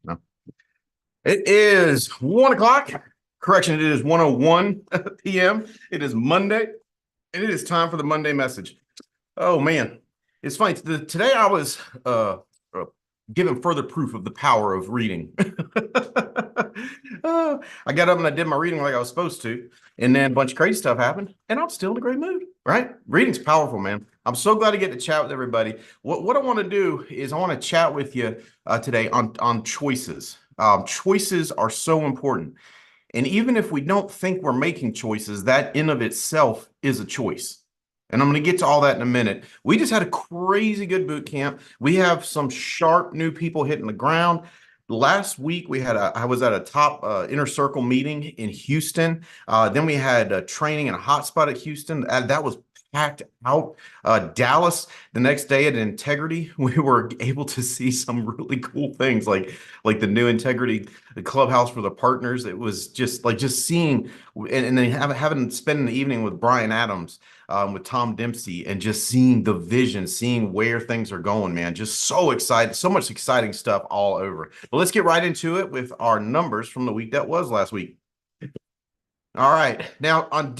No. It is 1 o'clock. Correction, it is 1:01 p.m. It is Monday, and it is time for the Monday message. Oh man, it's funny. Today I was uh, given further proof of the power of reading. I got up and I did my reading like I was supposed to, and then a bunch of crazy stuff happened, and I'm still in a great mood. Right? Reading's powerful, man. I'm so glad to get to chat with everybody. What I want to do is I want to chat with you today on choices. Choices are so important. And even if we don't think we're making choices, that in of itself is a choice. And I'm going to get to all that in a minute. We just had a crazy good boot camp. We have some sharp new people hitting the ground. Last week I was at a top inner circle meeting in Houston. Then we had a training in a hotspot at Houston. That was packed out. Dallas, the next day at Integrity, we were able to see some really cool things like the new Integrity clubhouse for the partners. It was just seeing and then having spending the evening with Brian Adams, with Tom Dempsey, and just seeing the vision, seeing where things are going, man. Just so excited, so much exciting stuff all over. But let's get right into it with our numbers from the week that was last week. All right. Now on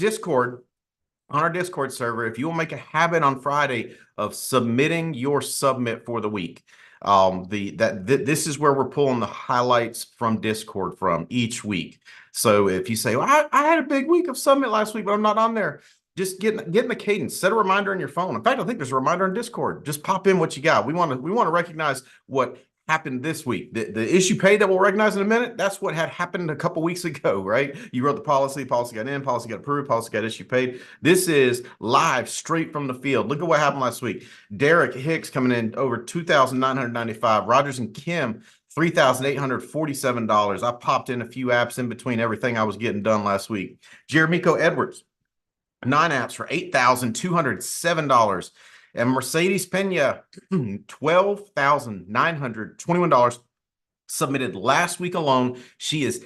our Discord server, if you will make a habit on Friday of submitting your submit for the week, this is where we're pulling the highlights from Discord from each week. So if you say, well, I had a big week of submit last week, but I'm not on there, just get in the cadence. Set a reminder on your phone. In fact, I think there's a reminder in Discord. Just pop in what you got. We want to recognize what happened this week. The issue paid that we'll recognize in a minute, that's what had happened a couple weeks ago, right? You wrote the policy got in, policy got approved, policy got issue paid. This is live straight from the field. Look at what happened last week. Derek Hicks coming in over $2,995. Rogers and Kim, $3,847. I popped in a few apps in between everything I was getting done last week. Jeremico Edwards, 9 apps for $8,207. And Mercedes Pena, $12,921 submitted last week alone. She is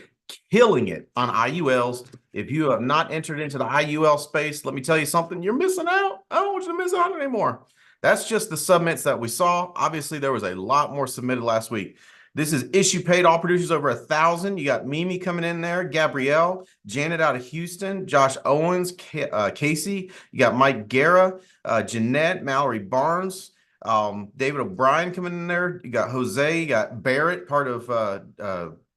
killing it on IULs. If you have not entered into the IUL space, let me tell you something, you're missing out. I don't want you to miss out anymore. That's just the submits that we saw. Obviously, there was a lot more submitted last week. This is issue paid, all producers over 1,000. You got Mimi coming in there, Gabrielle, Janet out of Houston, Josh Owens, Casey. You got Mike Guerra, Jeanette, Mallory Barnes, David O'Brien coming in there. You got Jose, you got Barrett, part of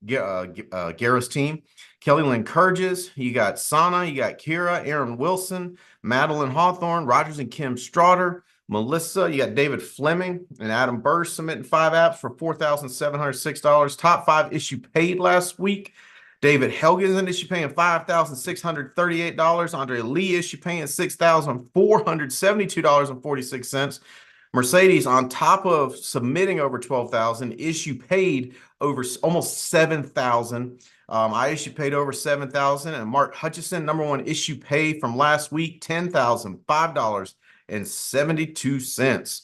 Guerra's team. Kelly Lynn Kurges, you got Sana, you got Kira, Aaron Wilson, Madeline Hawthorne, Rogers and Kim Straughter, Melissa, you got David Fleming and Adam Burrs submitting 5 apps for $4,706. Top 5 issue paid last week. David Helgensen issue paying $5,638. Andre Lee issue paying $6,472.46. Mercedes, on top of submitting over 12,000, issue paid over almost 7,000. I issue paid over 7,000. And Mark Hutchison, number 1 issue pay from last week, $10,005.72.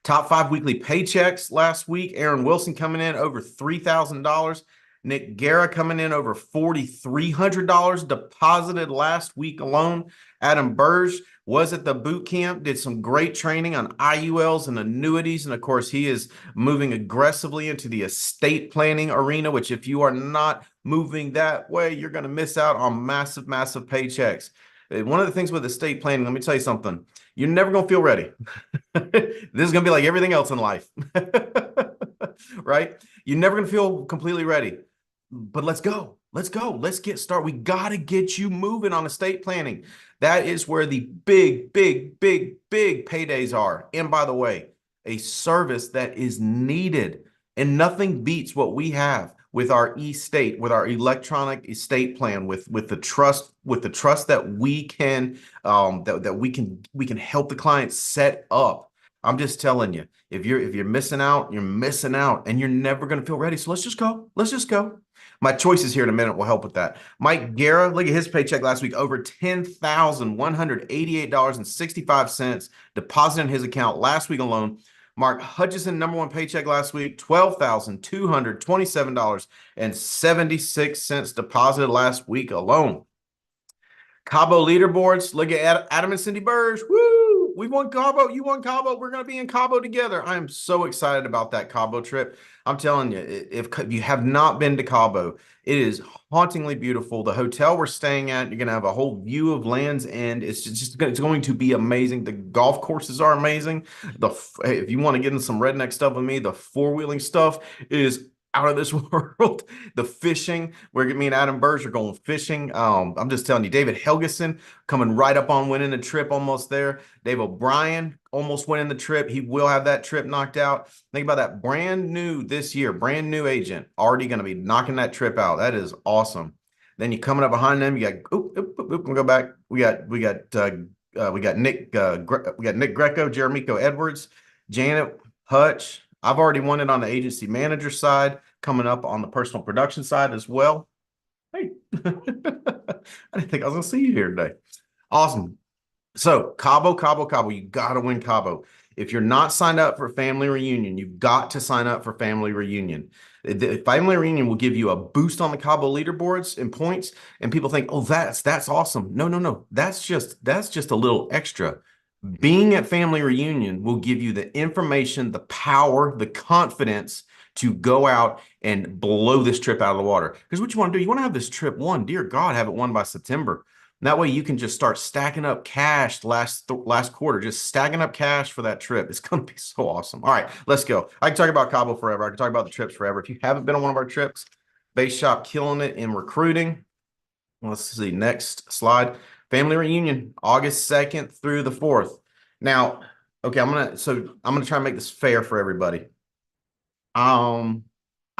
Top 5 weekly paychecks last week. Aaron Wilson coming in over $3,000. Nick Guerra coming in over $4,300 deposited last week alone. Adam Burge was at the boot camp, did some great training on IULs and annuities. And of course, he is moving aggressively into the estate planning arena, which if you are not moving that way, you're going to miss out on massive, massive paychecks. One of the things with estate planning, let me tell you something, you're never going to feel ready. This is going to be like everything else in life, right? You're never going to feel completely ready. But let's go. Let's get started. We got to get you moving on estate planning. That is where the big paydays are. And by the way, a service that is needed, and nothing beats what we have with our estate, with our electronic estate plan, with the trust that we can we can help the client set up. I'm just telling you, if you're missing out, you're missing out, and you're never going to feel ready. So let's just go. My choices here in a minute will help with that. Mike Guerra, look at his paycheck last week, over $10,188.65 deposited in his account last week alone. Mark Hutchison, number 1 paycheck last week, $12,227.76 deposited last week alone. Cabo leaderboards, look at Adam and Cindy Burge. Woo! We won Cabo. You won Cabo. We're going to be in Cabo together. I am so excited about that Cabo trip. I'm telling you, if you have not been to Cabo, it is hauntingly beautiful. The hotel we're staying at, you're going to have a whole view of Land's End. It's going to be amazing. The golf courses are amazing. If you want to get into some redneck stuff with me, the four-wheeling stuff is out of this world. The fishing, where me and Adam Burge are going fishing. I'm just telling you, David Helgeson coming right up on winning the trip, almost there. Dave O'Brien almost winning the trip. He will have that trip knocked out. Think about that, brand new this year, brand new agent, already going to be knocking that trip out. That is awesome. Then you coming up behind them, you got we'll go back. We got Nick Greco, Jeremico Edwards, Janet Hutch. I've already won it on the agency manager side, coming up on the personal production side as well. Hey, I didn't think I was going to see you here today. Awesome. So Cabo, you got to win Cabo. If you're not signed up for Family Reunion, you've got to sign up for Family Reunion. The Family Reunion will give you a boost on the Cabo leaderboards and points, and people think, oh, that's awesome. No. That's just a little extra. Being at Family Reunion will give you the information, the power, the confidence to go out and blow this trip out of the water. Because what you want to do, you want to have this trip won. Dear God, have it won by September. And that way you can just start stacking up cash last quarter, just stacking up cash for that trip. It's going to be so awesome. All right, let's go. I can talk about Cabo forever. I can talk about the trips forever. If you haven't been on one of our trips, Base Shop killing it in recruiting. Let's see, next slide. Family Reunion, August 2nd through the 4th. Now, okay, I'm gonna try and make this fair for everybody. I'll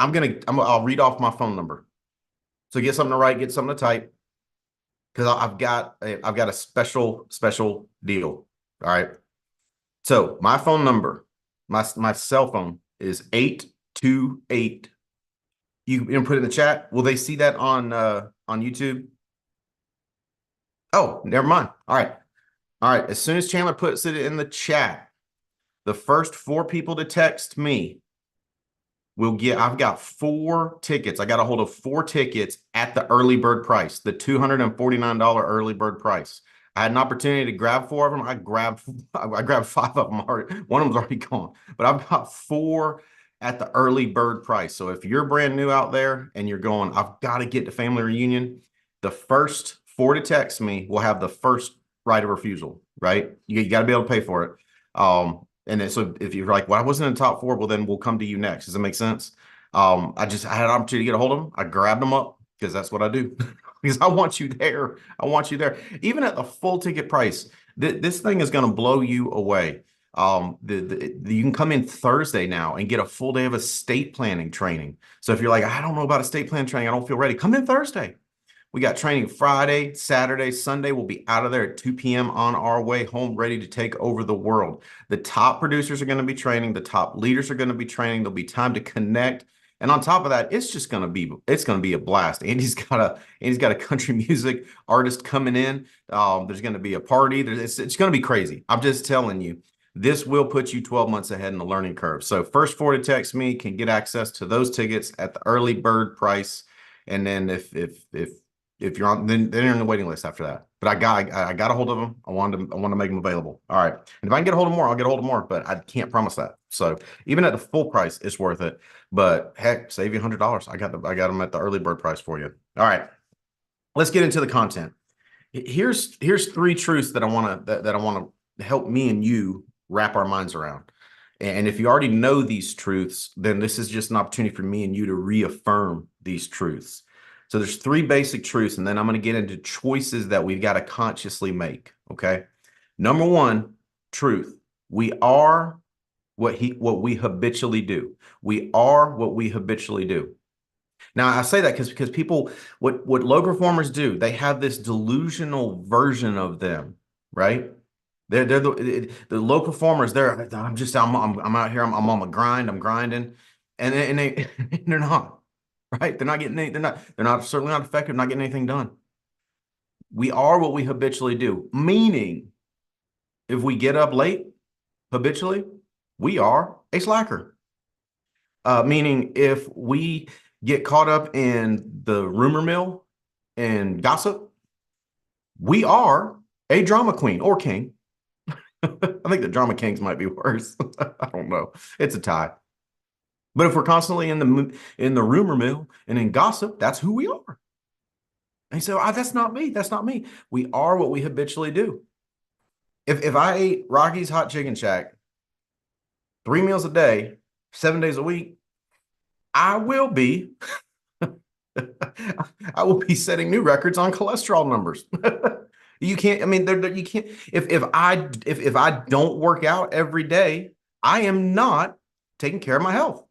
read off my phone number. So get something to write, get something to type, because I've got a special deal. All right. So my phone number, my cell phone is 828. You can put it in the chat. Will they see that on YouTube? Oh, never mind. All right. As soon as Chandler puts it in the chat, the first 4 people to text me will get, I've got 4 tickets. I got a hold of 4 tickets at the early bird price, the $249 early bird price. I had an opportunity to grab 4 of them. I grabbed 5 of them already. One of them's already gone, but I've got 4 at the early bird price. So if you're brand new out there and you're going, I've got to get to Family Reunion, the first 4 to text me will have the first right of refusal, right? You got to be able to pay for it. And then, so if you're like, well, I wasn't in the top 4, well, then we'll come to you next. Does that make sense? I had an opportunity to get a hold of them. I grabbed them up because that's what I do. Because I want you there. I want you there. Even at the full ticket price, this thing is going to blow you away. You can come in Thursday now and get a full day of estate planning training. So if you're like, I don't know about estate planning training, I don't feel ready, come in Thursday. We got training Friday, Saturday, Sunday. We'll be out of there at 2 p.m. on our way home, ready to take over the world. The top producers are going to be training. The top leaders are going to be training. There'll be time to connect. And on top of that, it's going to be a blast. Andy's got a country music artist coming in. There's going to be a party. It's going to be crazy. I'm just telling you, this will put you 12 months ahead in the learning curve. So first 4 to text me can get access to those tickets at the early bird price. And then if you're on, then you're in the waiting list after that. But I got a hold of them. I want to make them available. All right. And if I can get a hold of more, I'll get a hold of more, but I can't promise that. So even at the full price, it's worth it. But heck, save you $100. I got them at the early bird price for you. All right. Let's get into the content. Here's 3 truths that I want to help me and you wrap our minds around. And if you already know these truths, then this is just an opportunity for me and you to reaffirm these truths. So there's 3 basic truths, and then I'm going to get into choices that we've got to consciously make, okay? Number 1, truth. We are what we habitually do. We are what we habitually do. Now, I say that because people, what low performers do, they have this delusional version of them, right? They're the low performers. I'm out here. I'm on the grind. I'm grinding, and they're not. Right? They're certainly not effective, not getting anything done. We are what we habitually do, meaning if we get up late habitually, we are a slacker. Meaning if we get caught up in the rumor mill and gossip, we are a drama queen or king. I think the Drama Kings might be worse. I don't know. It's a tie. But if we're constantly in the rumor mill and in gossip, that's who we are. And so that's not me. That's not me. We are what we habitually do. If I ate Rocky's Hot Chicken Shack 3 meals a day, 7 days a week, I will be I will be setting new records on cholesterol numbers. You can't, I mean, you can't, if I don't work out every day, I am not taking care of my health.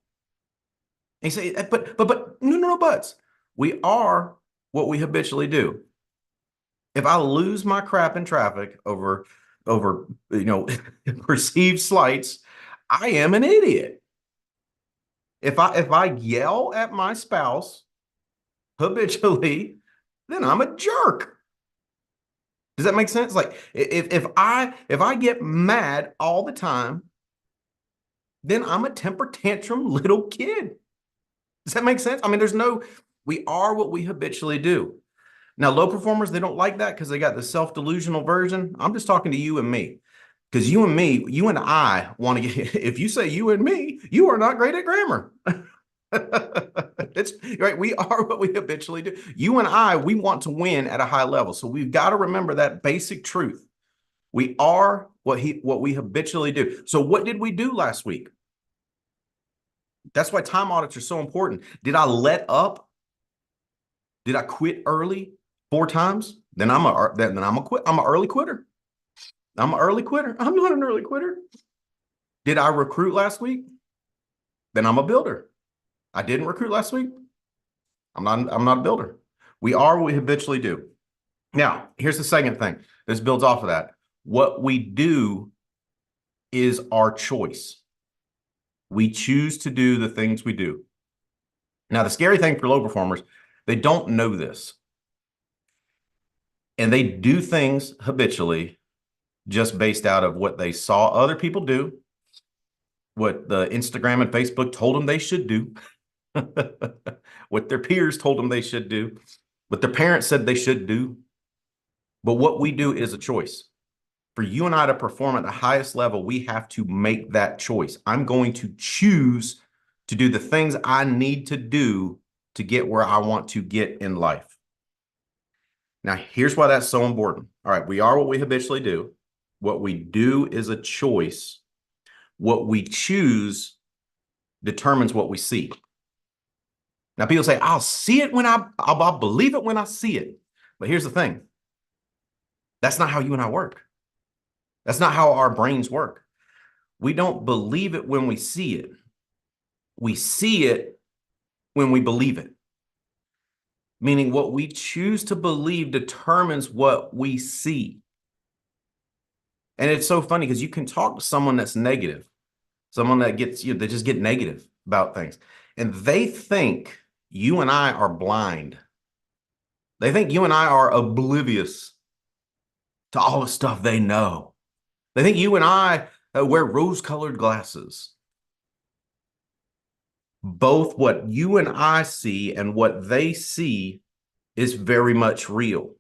And you say, but no buts. We are what we habitually do. If I lose my crap in traffic over perceived slights, I am an idiot. If I yell at my spouse habitually, then I'm a jerk. Does that make sense? Like if I get mad all the time, then I'm a temper tantrum little kid. Does that make sense? I mean, we are what we habitually do. Now, low performers, they don't like that because they got the self-delusional version. I'm just talking to you and me. Because you and I want to get, if you say you and me, you are not great at grammar. It's right. We are what we habitually do. You and I, we want to win at a high level. So we've got to remember that basic truth. We are what we habitually do. So what did we do last week? That's why time audits are so important. Did I let up? Did I quit early 4 times? Then I'm an early quitter. I'm an early quitter. I'm not an early quitter. Did I recruit last week? Then I'm a builder. I didn't recruit last week. I'm not a builder. We are what we habitually do. Now, here's the second thing. This builds off of that. What we do is our choice. We choose to do the things we do. Now, the scary thing for low performers, they don't know this. And they do things habitually just based out of what they saw other people do, what the Instagram and Facebook told them they should do, what their peers told them they should do, what their parents said they should do. But what we do is a choice. For you and I to perform at the highest level, we have to make that choice. I'm going to choose to do the things I need to do to get where I want to get in life. Now, here's why that's so important. All right, we are what we habitually do. What we do is a choice. What we choose determines what we see. Now, people say, I'll see it when I'll believe it when I see it. But here's the thing. That's not how you and I work. That's not how our brains work. We don't believe it when we see it. We see it when we believe it. Meaning what we choose to believe determines what we see. And it's so funny because you can talk to someone that's negative, someone that they just get negative about things. And they think you and I are blind. They think you and I are oblivious to all the stuff they know. They think you and I wear rose-colored glasses. Both what you and I see and what they see is very much real.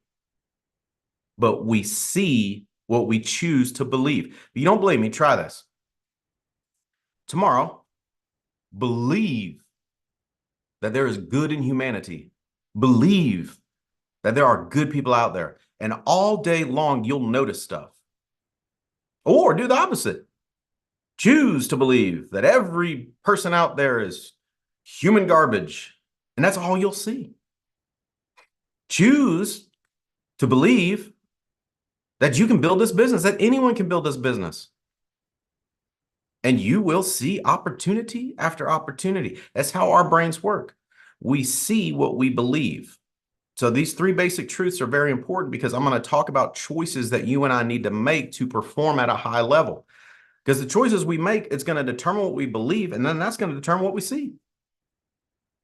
But we see what we choose to believe. If you don't believe me, try this. Tomorrow, believe that there is good in humanity. Believe that there are good people out there. And all day long, you'll notice stuff. Or do the opposite. Choose to believe that every person out there is human garbage. And that's all you'll see. Choose to believe that you can build this business, that anyone can build this business. And you will see opportunity after opportunity. That's how our brains work. We see what we believe. So these 3 basic truths are very important because I'm going to talk about choices that you and I need to make to perform at a high level. Because the choices we make, it's going to determine what we believe, and then that's going to determine what we see.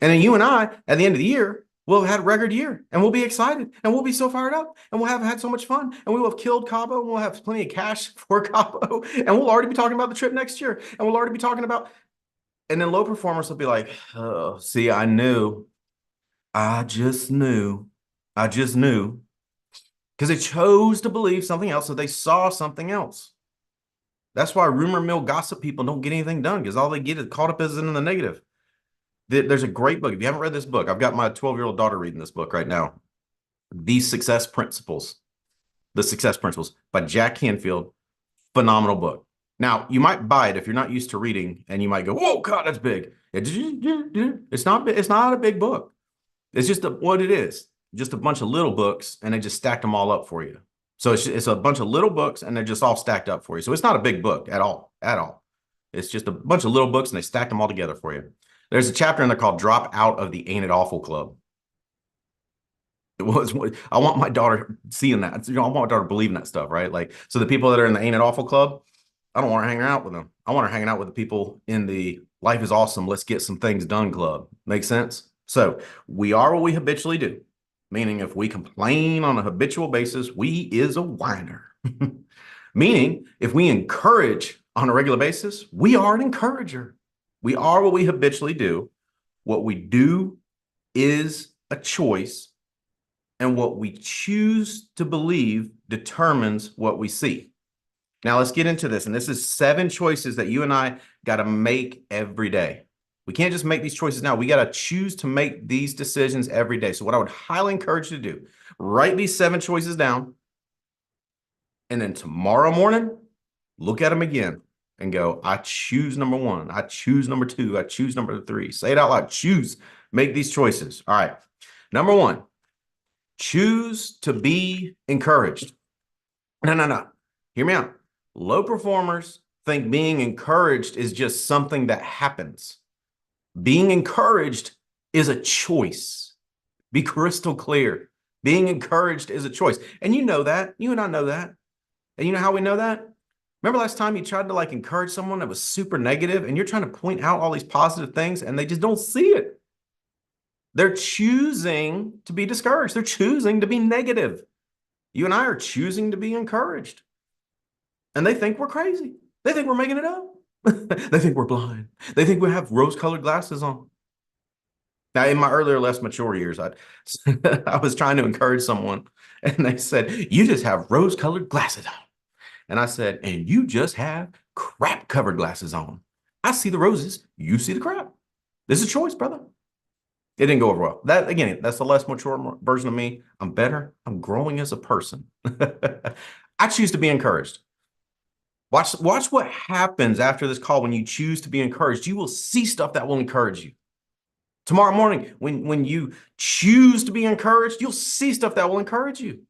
And then you and I, at the end of the year, we'll have had a record year, and we'll be excited, and we'll be so fired up, and we'll have had so much fun, and we will have killed Cabo, and we'll have plenty of cash for Cabo, and we'll already be talking about the trip next year, and we'll already be talking about, and then low performers will be like, oh, see, I just knew, because they chose to believe something else, so they saw something else. That's why rumor mill gossip people don't get anything done because all they get is caught up is in the negative. There's a great book. If you haven't read this book, I've got my 12-year-old daughter reading this book right now. The Success Principles. The Success Principles by Jack Canfield. Phenomenal book. Now, you might buy it if you're not used to reading, and you might go, "Whoa, God, that's big." It's not. It's not a big book. It's just what it is. Just a bunch of little books, and they just stacked them all up for you. So it's a bunch of little books, and they're just all stacked up for you. So it's not a big book at all. At all. It's just a bunch of little books, and they stacked them all together for you. There's a chapter in there called "Drop Out of the Ain't It Awful Club." It was. I want my daughter seeing that. I want my daughter believing that stuff, right? Like, so the people that are in the Ain't It Awful Club, I don't want her hanging out with them. I want her hanging out with the people in the Life is Awesome, let's get some things done club. Make sense? So we are what we habitually do, meaning if we complain on a habitual basis, we is a whiner. Meaning if we encourage on a regular basis, we are an encourager. We are what we habitually do. What we do is a choice, and what we choose to believe determines what we see. Now let's get into this. And this is 7 choices that you and I got to make every day. We can't just make these choices now. We got to choose to make these decisions every day. So what I would highly encourage you to do, write these 7 choices down. And then tomorrow morning, look at them again and go, I choose number 1. I choose number 2. I choose number 3. Say it out loud. Choose. Make these choices. All right. Number 1, choose to be encouraged. No. Hear me out. Low performers think being encouraged is just something that happens. Being encouraged is a choice. Be crystal clear. Being encouraged is a choice. And you know that. You and I know that. And you know how we know that? Remember last time you tried to like encourage someone that was super negative and you're trying to point out all these positive things and they just don't see it. They're choosing to be discouraged. They're choosing to be negative. You and I are choosing to be encouraged. And they think we're crazy. They think we're making it up. They think we're blind. They think we have rose-colored glasses on. Now, in my earlier, less mature years, I was trying to encourage someone, and they said, "You just have rose-colored glasses on." And I said, "And you just have crap-covered glasses on. I see the roses. You see the crap. This is a choice, brother." It didn't go over well. That, again, that's the less mature version of me. I'm better. I'm growing as a person. I choose to be encouraged. Watch what happens after this call when you choose to be encouraged. You will see stuff that will encourage you. Tomorrow morning, when you choose to be encouraged, you'll see stuff that will encourage you.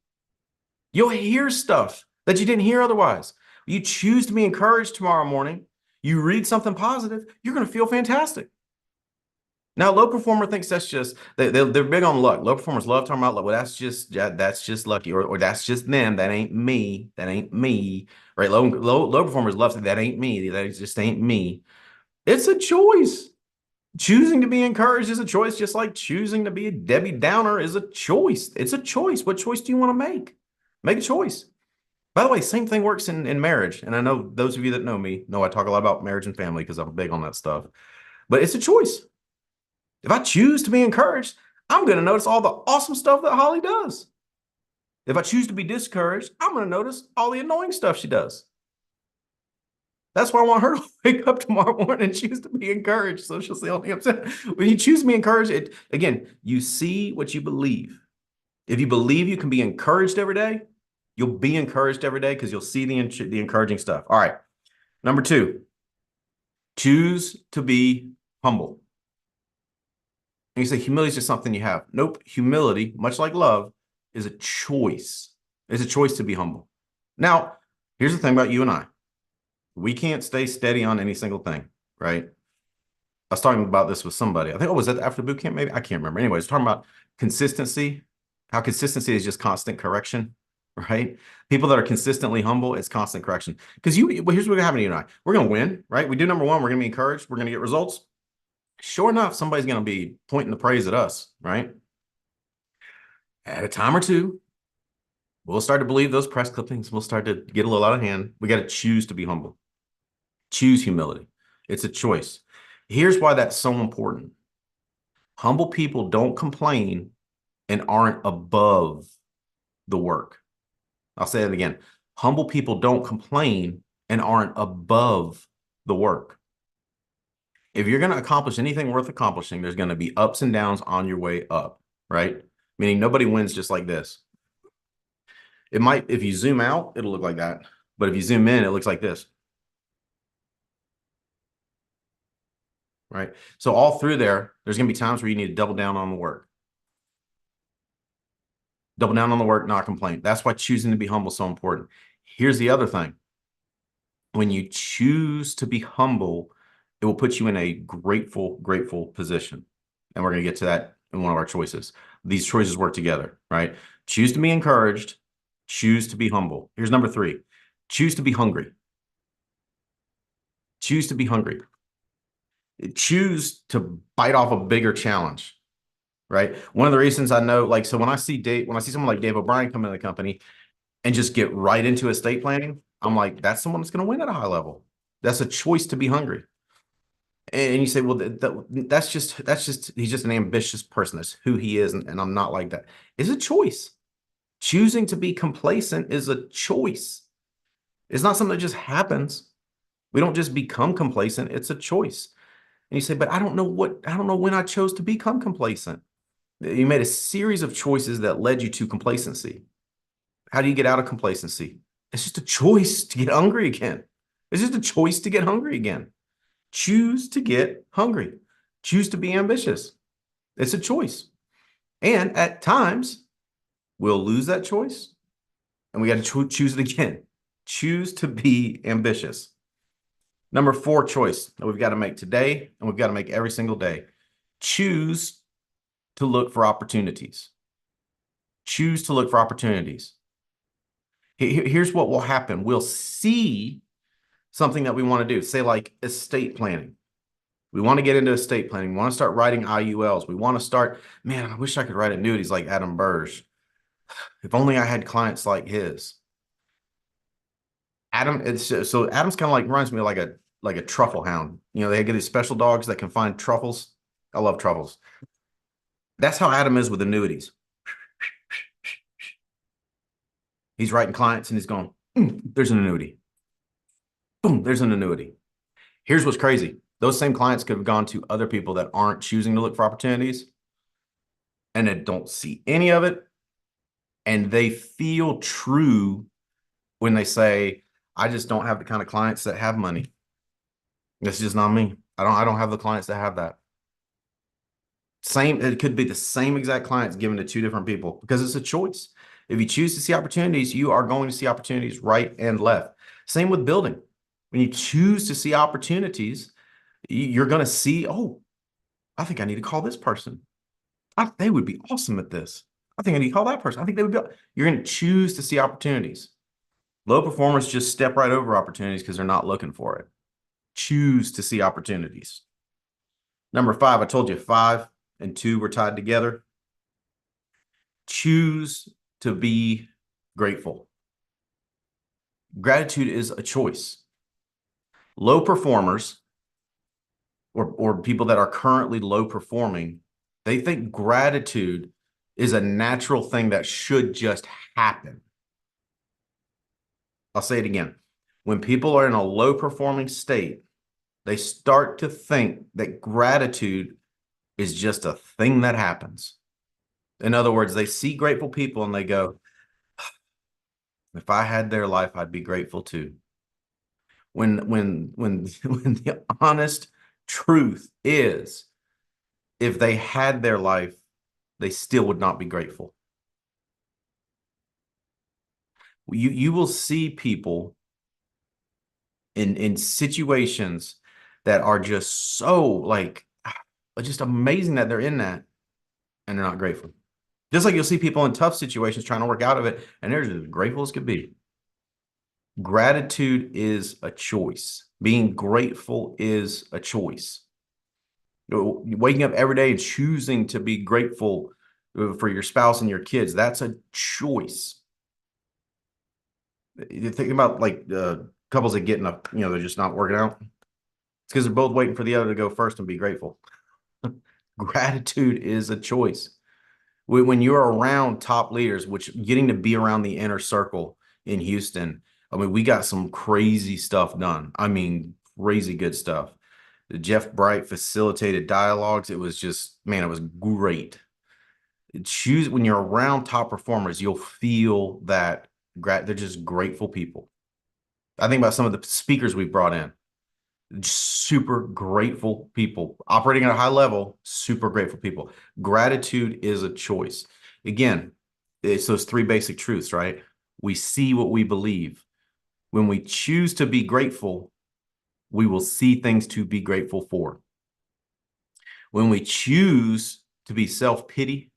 You'll hear stuff that you didn't hear otherwise. You choose to be encouraged tomorrow morning, you read something positive, you're going to feel fantastic. Now, low performer thinks that's just, they're big on luck. Low performers love talking about luck. Well, that's just lucky, or that's just them. That ain't me. That ain't me. Right? Low performers love to say, that ain't me. That just ain't me. It's a choice. Choosing to be encouraged is a choice, just like choosing to be a Debbie Downer is a choice. It's a choice. What choice do you want to make? Make a choice. By the way, same thing works in marriage. And I know those of you that know me know I talk a lot about marriage and family because I'm big on that stuff. But it's a choice. If I choose to be encouraged, I'm going to notice all the awesome stuff that Holly does. If I choose to be discouraged, I'm going to notice all the annoying stuff she does. That's why I want her to wake up tomorrow morning and choose to be encouraged, so she'll see all the upset. When you choose to be encouraged, again, you see what you believe. If you believe you can be encouraged every day, you'll be encouraged every day because you'll see the encouraging stuff. All right. Number 2, choose to be humble. And you say humility is just something you have. Nope. Humility, much like love, is a choice. It's a choice to be humble. Now, here's the thing about you and I. We can't stay steady on any single thing, right? I was talking about this with somebody. I think, was that after boot camp? Maybe I can't remember. Anyways, talking about consistency, how consistency is just constant correction, right? People that are consistently humble, it's constant correction. Because here's what's going to happen to you and I. We're going to win, right? We do number 1. We're going to be encouraged. We're going to get results. Sure enough, somebody's going to be pointing the praise at us, right? At a time or two, we'll start to believe those press clippings. We'll start to get a little out of hand. We got to choose to be humble. Choose humility. It's a choice. Here's why that's so important. Humble people don't complain and aren't above the work. I'll say it again. Humble people don't complain and aren't above the work. If you're going to accomplish anything worth accomplishing, there's going to be ups and downs on your way up, right? Meaning nobody wins just like this. It might, if you zoom out, it'll look like that. But if you zoom in, it looks like this. Right? So all through there's going to be times where you need to double down on the work. Double down on the work, not complain. That's why choosing to be humble is so important. Here's the other thing. When you choose to be humble, it will put you in a grateful position. And we're going to get to that in one of our choices. These choices work together, right? Choose to be encouraged, choose to be humble. Here's number 3. Choose to be hungry. Choose to be hungry. Choose to bite off a bigger challenge, right? One of the reasons I know, like, so when I see someone like Dave O'Brien come into the company and just get right into estate planning, I'm like, that's someone that's going to win at a high level. That's a choice to be hungry. And you say, well, that's just he's just an ambitious person. That's who he is, and I'm not like that. It's a choice. Choosing to be complacent is a choice. It's not something that just happens. We don't just become complacent. It's a choice. And you say, but I don't know when I chose to become complacent. You made a series of choices that led you to complacency. How do you get out of complacency? It's just a choice to get hungry again. It's just a choice to get hungry again. Choose to get hungry. Choose to be ambitious. It's a choice. And at times, we'll lose that choice, and we got to choose it again. Choose to be ambitious. Number 4 choice that we've got to make today, and we've got to make every single day. Choose to look for opportunities. Choose to look for opportunities. Here's what will happen. We'll see something that we want to do, say like estate planning. We want to get into estate planning. We want to start writing IULs. We want to start, man, I wish I could write annuities like Adam Burge. If only I had clients like his. Adam's kind of like, reminds me of like a truffle hound. You know, they get these special dogs that can find truffles. I love truffles. That's how Adam is with annuities. He's writing clients and he's going, there's an annuity. Boom, there's an annuity. Here's what's crazy. Those same clients could have gone to other people that aren't choosing to look for opportunities and that don't see any of it. And they feel true when they say, I just don't have the kind of clients that have money. It's just not me. I don't have the clients that have that. It could be the same exact clients given to 2 different people because it's a choice. If you choose to see opportunities, you are going to see opportunities right and left. Same with building. When you choose to see opportunities, you're going to see, oh, I think I need to call this person. They would be awesome at this. I think I need to call that person. I think they would be. You're going to choose to see opportunities. Low performers just step right over opportunities because they're not looking for it. Choose to see opportunities. Number 5, I told you 5 and 2 were tied together. Choose to be grateful. Gratitude is a choice. Low performers or people that are currently low performing, they think gratitude is a natural thing that should just happen. I'll say it again. When people are in a low performing state, they start to think that gratitude is just a thing that happens. In other words, they see grateful people and they go, if I had their life, I'd be grateful too. When the honest truth is, if they had their life, they still would not be grateful. You will see people in situations that are just so like just amazing that they're in that and they're not grateful. Just like you'll see people in tough situations trying to work out of it and they're just as grateful as could be. Gratitude is a choice. Being grateful is a choice. Waking up every day and choosing to be grateful for your spouse and your kids, that's a choice. You think about like couples that get enough, they're just not working out. It's because they're both waiting for the other to go first and be grateful. Gratitude is a choice. When you're around top leaders, which getting to be around the inner circle in Houston, I mean, we got some crazy stuff done. I mean, crazy good stuff. Jeff Bright facilitated dialogues. It was just, man, it was great. Choose when you're around top performers, you'll feel that they're just grateful people. I think about some of the speakers we brought in, super grateful people operating at a high level, super grateful people. Gratitude is a choice. Again, it's those three basic truths, right? We see what we believe. When we choose to be grateful, we will see things to be grateful for. When we choose to be self-pity,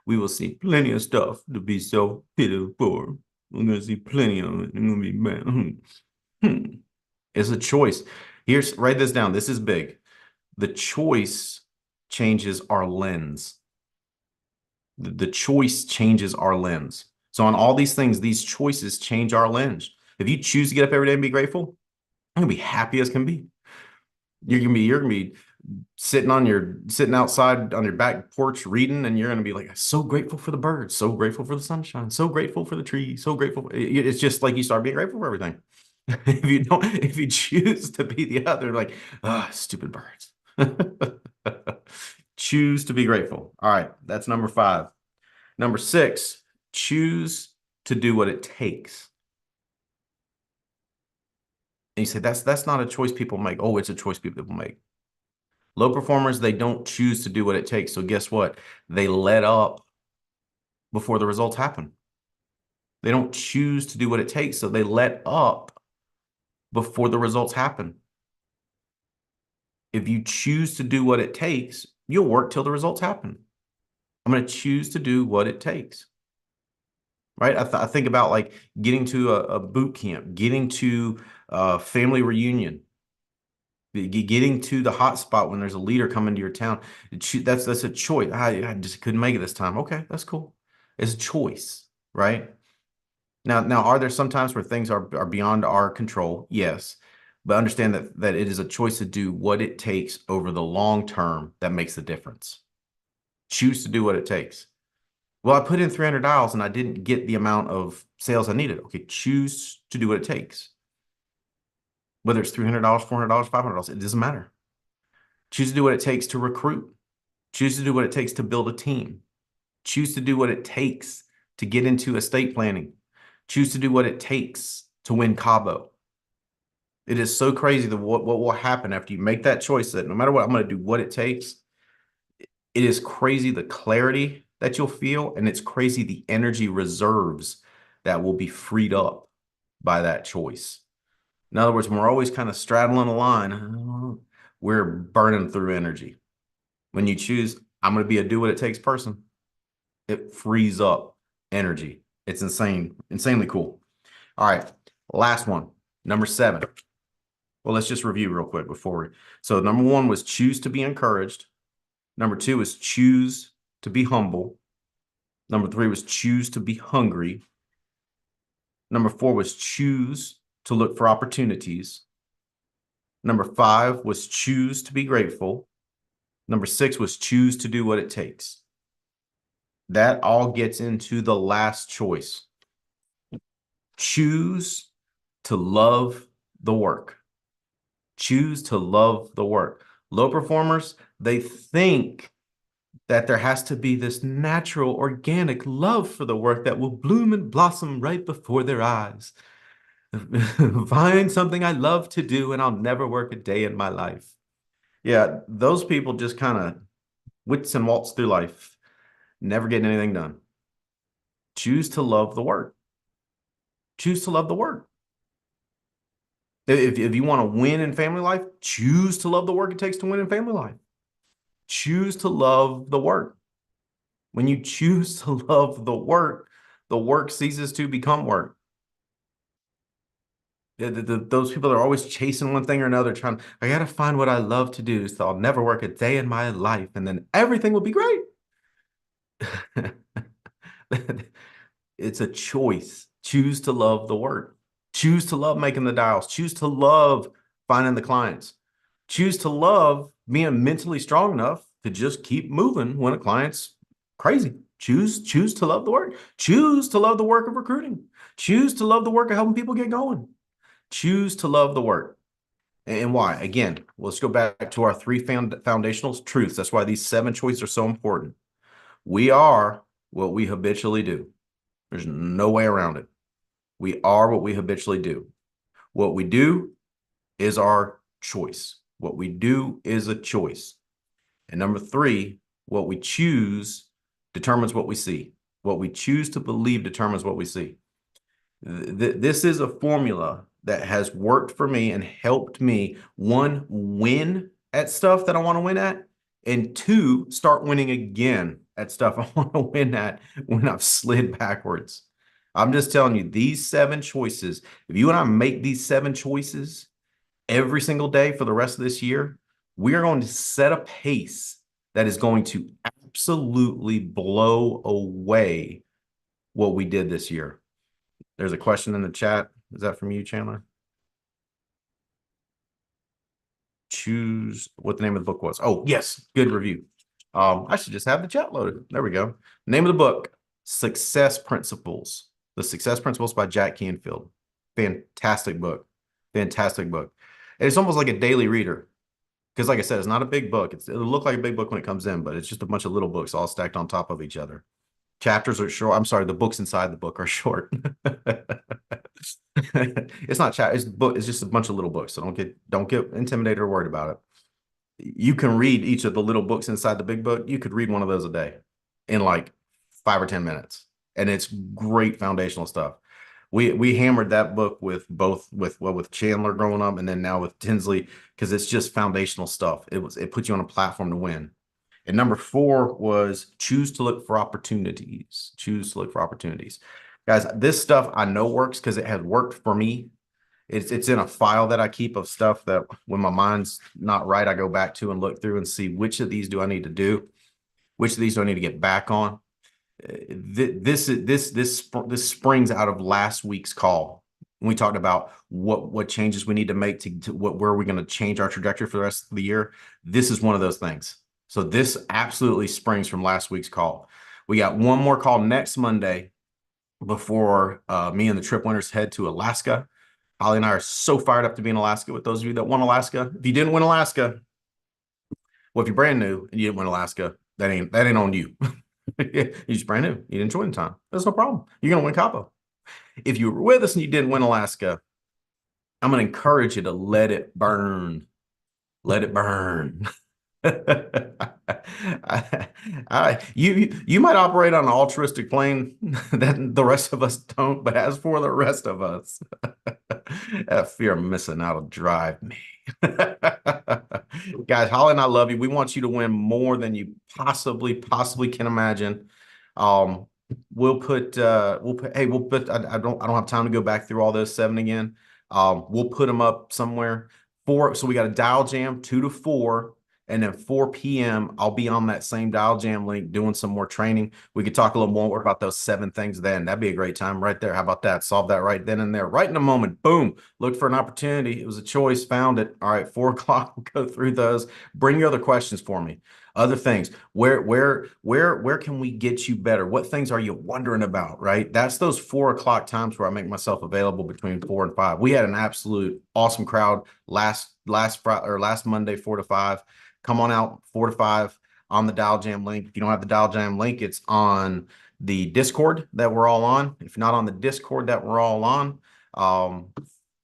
we will see plenty of stuff to be self-pity for. We're going to see plenty of it. I'm going to be mad. It's a choice. Write this down. This is big. The choice changes our lens. The choice changes our lens. So on all these things, these choices change our lens. If you choose to get up every day and be grateful, I'm gonna be happy as can be. You're gonna be sitting outside on your back porch reading, and you're gonna be like, so grateful for the birds, so grateful for the sunshine, so grateful for the trees, so grateful. It's just like you start being grateful for everything. If you choose to be the other, like, stupid birds. Choose to be grateful. All right, that's number 5. Number 6, choose to do what it takes. And you say that's not a choice people make. Oh, it's a choice people make. Low performers, they don't choose to do what it takes. So guess what? They let up before the results happen. They don't choose to do what it takes, so they let up before the results happen. If you choose to do what it takes, you'll work till the results happen. I'm going to choose to do what it takes. Right? I think about like getting to a boot camp, getting to a family reunion, getting to the hot spot when there's a leader coming to your town. That's a choice. I just couldn't make it this time. Okay, that's cool. It's a choice, right? Now, are there some times where things are beyond our control? Yes. But understand that it is a choice to do what it takes over the long term that makes the difference. Choose to do what it takes. Well, I put in 300 dials and I didn't get the amount of sales I needed. Okay, choose to do what it takes. Whether it's $300, $400, $500, it doesn't matter. Choose to do what it takes to recruit. Choose to do what it takes to build a team. Choose to do what it takes to get into estate planning. Choose to do what it takes to win Cabo. It is so crazy that what will happen after you make that choice that no matter what, I'm going to do what it takes. It is crazy the clarity that you'll feel, and it's crazy the energy reserves that will be freed up by that choice. In other words, when we're always kind of straddling a line, we're burning through energy. When you choose, I'm going to be a do what it takes person, it frees up energy. It's insanely cool. All right, last one, number 7. Well, let's just review real quick so number 1 was choose to be encouraged. Number 2 is choose to be humble. Number 3 was choose to be hungry. Number 4 was choose to look for opportunities. Number 5 was choose to be grateful. Number 6 was choose to do what it takes. That all gets into the last choice. Choose to love the work. Choose to love the work. Low performers, they think that there has to be this natural, organic love for the work that will bloom and blossom right before their eyes. Find something I love to do and I'll never work a day in my life. Yeah, those people just kind of wits and waltz through life, never getting anything done. Choose to love the work. Choose to love the work. If you want to win in family life, choose to love the work it takes to win in family life. Choose to love the work. When you choose to love the work ceases to become work. Those people are always chasing one thing or another, I got to find what I love to do, so I'll never work a day in my life, and then everything will be great. It's a choice. Choose to love the work. Choose to love making the dials. Choose to love finding the clients. Choose to love being mentally strong enough to just keep moving when a client's crazy. Choose to love the work. Choose to love the work of recruiting. Choose to love the work of helping people get going. Choose to love the work. And why? Again, let's go back to our three foundational truths. That's why these 7 choices are so important. We are what we habitually do. There's no way around it. We are what we habitually do. What we do is our choice. What we do is a choice. And number 3, what we choose determines what we see. What we choose to believe determines what we see. This is a formula that has worked for me and helped me, 1, win at stuff that I want to win at, and 2, start winning again at stuff I want to win at when I've slid backwards. I'm just telling you, these 7 choices, if you and I make these 7 choices every single day for the rest of this year, we are going to set a pace that is going to absolutely blow away what we did this year. There's a question in the chat. Is that from you, Chandler? Choose what the name of the book was. Oh, yes. Good review. I should just have the chat loaded. There we go. Name of the book, Success Principles. The Success Principles by Jack Canfield. Fantastic book. Fantastic book. And it's almost like a daily reader. Because like I said, it's not a big book. It'll look like a big book when it comes in, but it's just a bunch of little books all stacked on top of each other. Chapters are short. I'm sorry, the books inside the book are short. It's not chat. It's just a bunch of little books. So don't get intimidated or worried about it. You can read each of the little books inside the big book. You could read one of those a day in like 5 or 10 minutes, and it's great foundational stuff. We hammered that book with Chandler growing up, and then now with Tinsley, because it's just foundational stuff. It puts you on a platform to win. And number 4 was choose to look for opportunities. Choose to look for opportunities. Guys, this stuff I know works because it has worked for me. It's in a file that I keep of stuff that when my mind's not right, I go back to and look through and see which of these do I need to do, which of these do I need to get back on. This springs out of last week's call. We talked about what changes we need to make to where are we going to change our trajectory for the rest of the year. This is one of those things. So this absolutely springs from last week's call. We got one more call next Monday before me and the trip winners head to Alaska. Holly and I are so fired up to be in Alaska. With those of you that won Alaska, if you didn't win Alaska, well, if you're brand new and you didn't win Alaska, that ain't on you. You're just brand new. You didn't join in time. That's no problem. You're gonna win Cabo. If you were with us and you didn't win Alaska, I'm gonna encourage you to let it burn. Let it burn. You might operate on an altruistic plane that the rest of us don't, but as for the rest of us, that fear of missing out will drive me. Guys, Holly and I love you. We want you to win more than you possibly can imagine. We'll put I don't have time to go back through all those 7 again. We'll put them up somewhere. So we got a dial jam 2 to 4. And then 4 p.m., I'll be on that same dial jam link doing some more training. We could talk a little more about those 7 things then. That'd be a great time right there. How about that? Solve that right then and there. Right in a moment. Boom. Looked for an opportunity. It was a choice. Found it. All right, 4 o'clock. We'll go through those. Bring your other questions for me. Other things. Where can we get you better? What things are you wondering about, right? That's those 4 o'clock times where I make myself available between 4 and 5. We had an absolute awesome crowd last Monday, 4 to 5. Come on out 4 to 5 on the Dial Jam link. If you don't have the Dial Jam link, it's on the Discord that we're all on. If you're not on the Discord that we're all on,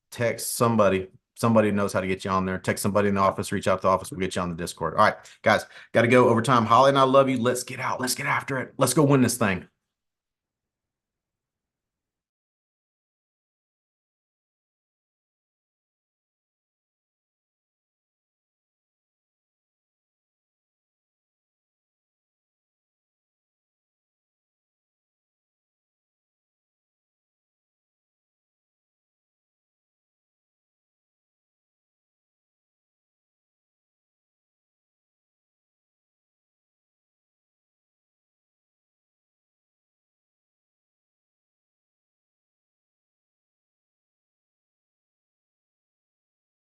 text somebody. Somebody knows how to get you on there. Text somebody in the office, reach out to the office. We'll get you on the Discord. All right, guys, got to go over time. Holly and I love you. Let's get out. Let's get after it. Let's go win this thing.